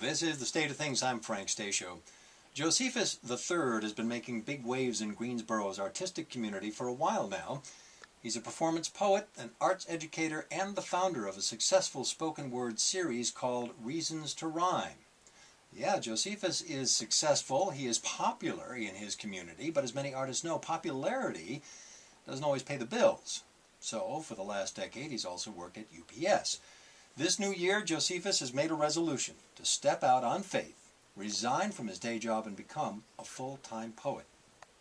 This is The State of Things. I'm Frank Stasio. Josephus III has been making big waves in Greensboro's artistic community for a while now. He's a performance poet, an arts educator, and the founder of a successful spoken word series called Reasons to Rhyme. Yeah, Josephus is successful. He is popular in his community, but as many artists know, popularity doesn't always pay the bills. So, for the last decade, he's also worked at UPS. This new year, Josephus has made a resolution to step out on faith, resign from his day job, and become a full-time poet.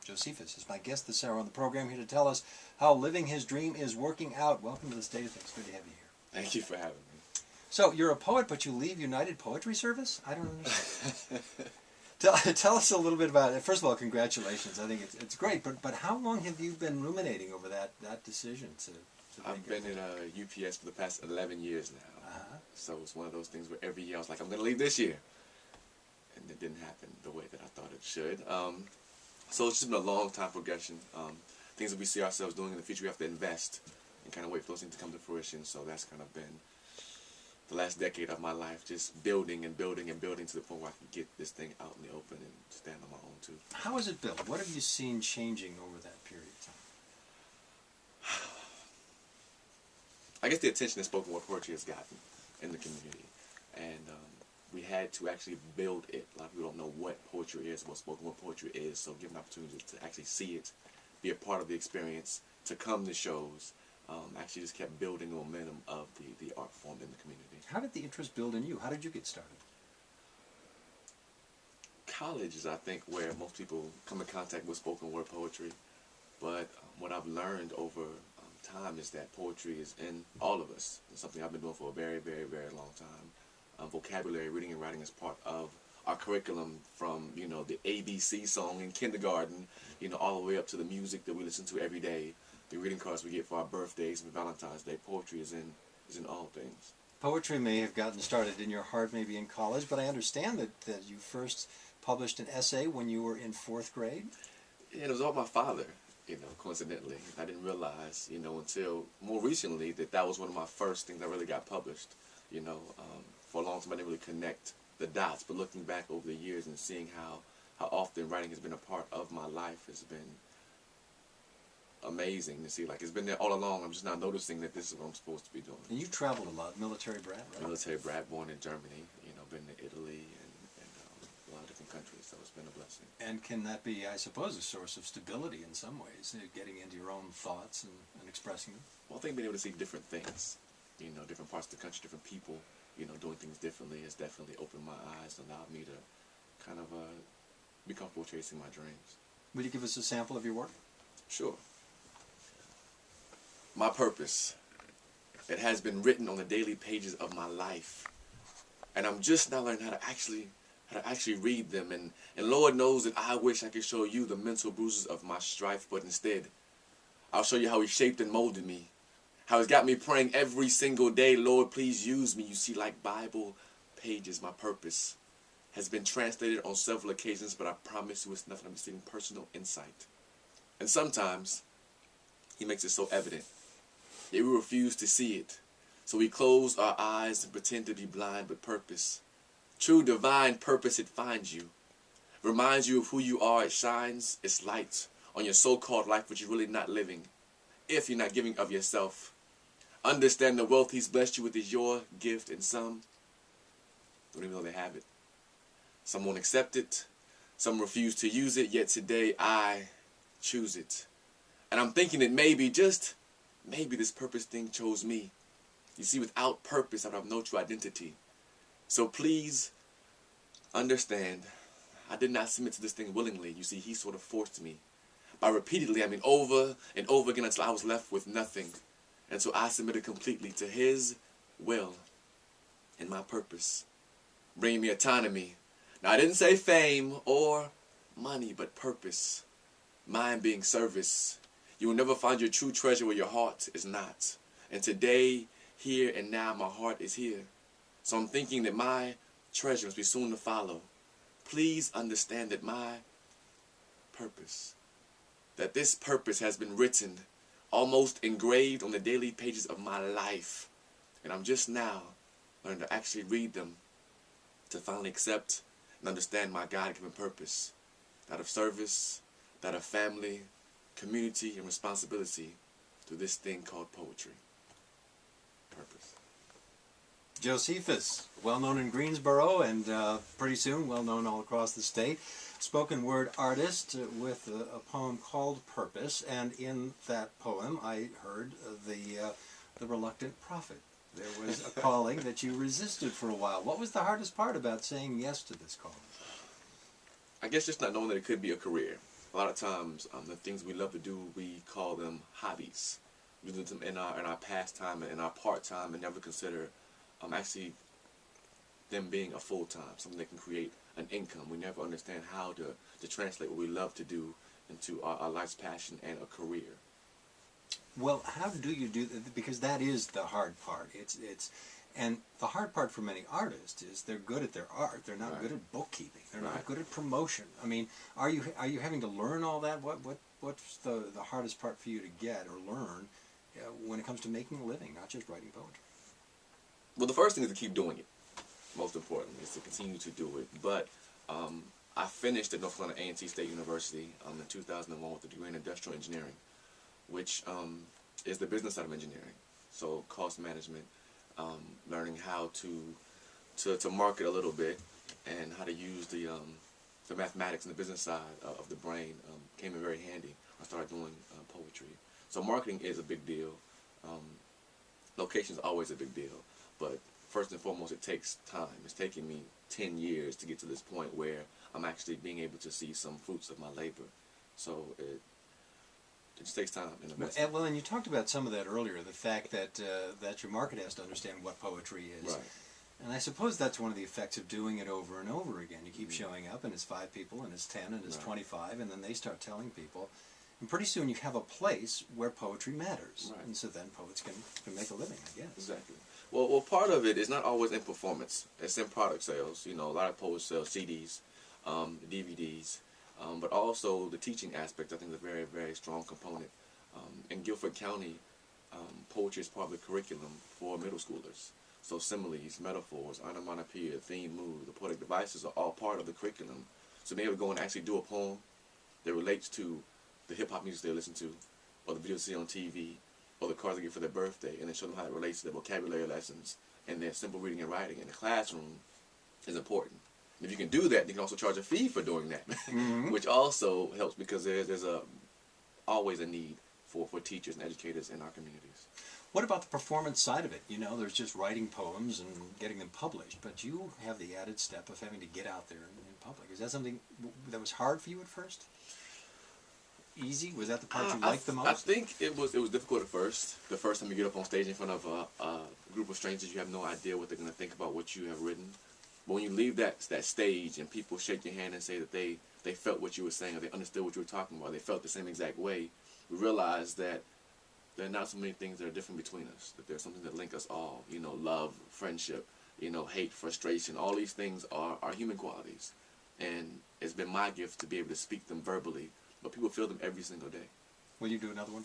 Josephus is my guest this hour on the program, here to tell us how living his dream is working out. Welcome to The State of Things. Good to have you here. Thank you for having me. So, you're a poet, but you leave United Poetry Service? I don't understand. Tell us a little bit about it. First of all, congratulations. I think it's great. But how long have you been ruminating over that decision to I've been in UPS for the past 11 years now. So it's one of those things where every year I was like, I'm going to leave this year. And it didn't happen the way that I thought it should. So it's just been a long time progression. Things that we see ourselves doing in the future, we have to invest and kind of wait for those things to come to fruition. So that's kind of been the last decade of my life, just building and building and building to the point where I can get this thing out in the open and stand on my own too. How is it built? What have you seen changing over that period of time? I guess the attention that spoken word poetry has gotten in the community, and we had to actually build it. A lot of people don't know what poetry is, what spoken word poetry is, so given an opportunity to actually see it, be a part of the experience, to come to shows, actually just kept building the momentum of the art form in the community. How did the interest build in you? How did you get started? College is, I think, where most people come in contact with spoken word poetry, but what I've learned over time is that poetry is in all of us. It's something I've been doing for a very, very, very long time. Vocabulary, reading and writing is part of our curriculum, from, you know, the ABC song in kindergarten, you know, all the way up to the music that we listen to every day, the reading cards we get for our birthdays and Valentine's Day. Poetry is in all things. Poetry may have gotten started in your heart, maybe in college, but I understand that you first published an essay when you were in 4th grade? Yeah, it was about my father. You know, coincidentally, I didn't realize, you know, until more recently that was one of my first things that really got published. You know, for a long time I didn't really connect the dots, but looking back over the years and seeing how often writing has been a part of my life has been amazing to see. Like, it's been there all along. I'm just now noticing that this is what I'm supposed to be doing. And you traveled a lot, military brat, right? Military brat, born in Germany, you know, been to Italy and a lot of different countries, so it's been a blessing. And can that be, I suppose, a source of stability in some ways, getting into your own thoughts and expressing them? Well, I think being able to see different things, you know, different parts of the country, different people, you know, doing things differently has definitely opened my eyes and allowed me to kind of be comfortable chasing my dreams. Will you give us a sample of your work? Sure. My purpose. It has been written on the daily pages of my life, and I'm just now learning how to actually read them, and Lord knows that I wish I could show you the mental bruises of my strife, but instead I'll show you how He shaped and molded me, how He's got me praying every single day, Lord, please use me. You see, like Bible pages, my purpose has been translated on several occasions, but I promise you it's nothing. I'm receiving personal insight, and sometimes He makes it so evident, yet we refuse to see it, so we close our eyes and pretend to be blind. But purpose, true divine purpose, it finds you, reminds you of who you are. It shines its light on your so-called life, but you're really not living if you're not giving of yourself. Understand the wealth He's blessed you with is your gift, and some don't even know they have it. Some won't accept it. Some refuse to use it, yet today I choose it. And I'm thinking that maybe, just maybe, this purpose thing chose me. You see, without purpose, I would have no true identity. So please understand, I did not submit to this thing willingly. You see, He sort of forced me. By repeatedly, I mean over and over again, until I was left with nothing. And so I submitted completely to His will and my purpose, bringing me autonomy. Now, I didn't say fame or money, but purpose. Mine being service. You will never find your true treasure where your heart is not. And today, here and now, my heart is here. So I'm thinking that my treasure must be soon to follow. Please understand that my purpose, that this purpose has been written, almost engraved on the daily pages of my life. And I'm just now learning to actually read them, to finally accept and understand my God-given purpose, that of service, that of family, community, and responsibility through this thing called poetry. Purpose. Josephus, well known in Greensboro and pretty soon well known all across the state. Spoken word artist with a poem called Purpose, and in that poem I heard the reluctant prophet. There was a calling that you resisted for a while. What was the hardest part about saying yes to this calling? I guess just not knowing that it could be a career. A lot of times, the things we love to do, we call them hobbies. We do them in our pastime and in our part-time, and never consider actually them being a full-time, something that can create an income. We never understand how to translate what we love to do into our life's passion and a career. Well, how do you do that? Because that is the hard part. And the hard part for many artists is they're good at their art. They're not good at bookkeeping. They're not good at promotion. I mean, are you having to learn all that? What's the hardest part for you to get or learn when it comes to making a living, not just writing poetry? Well, the first thing is to keep doing it. Most importantly, is to continue to do it. But I finished at North Carolina A&T State University in 2001 with a degree in industrial engineering, which is the business side of engineering. So cost management, learning how to market a little bit, and how to use the mathematics and the business side of the brain came in very handy. I started doing poetry. So marketing is a big deal. Location is always a big deal. But first and foremost, it takes time. It's taken me 10 years to get to this point where I'm actually being able to see some fruits of my labor. So it just takes time and investment. Well, and you talked about some of that earlier, the fact that that your market has to understand what poetry is. Right. And I suppose that's one of the effects of doing it over and over again. You keep showing up, and it's 5 people, and it's 10, and it's 25, and then they start telling people. And pretty soon you have a place where poetry matters. Right. And so then poets can make a living, I guess. Exactly. Well, part of it is not always in performance. It's in product sales. You know, a lot of poets sell CDs, DVDs, but also the teaching aspect, I think, is a very, very strong component. In Guilford County, poetry is part of the curriculum for middle schoolers. So similes, metaphors, onomatopoeia, theme, mood, the poetic devices are all part of the curriculum. So being able to go and actually do a poem that relates to the hip-hop music they listen to, or the videos they see on TV, or the cards they get for their birthday, and then show them how it relates to their vocabulary lessons and their simple reading and writing in the classroom is important. And if you can do that, you can also charge a fee for doing that, which also helps because there's always a need for teachers and educators in our communities. What about the performance side of it? You know, there's just writing poems and getting them published, but you have the added step of having to get out there in public. Is that something that was hard for you at first? Easy? Was that the part you liked the most? I think it was difficult at first. The first time you get up on stage in front of a group of strangers, you have no idea what they're going to think about what you have written. But when you leave that stage and people shake your hand and say that they felt what you were saying, or they understood what you were talking about, they felt the same exact way, we realize that there are not so many things that are different between us, that there's something that links us all. You know, love, friendship, you know, hate, frustration, all these things are human qualities. And it's been my gift to be able to speak them verbally, but people feel them every single day. Will you do another one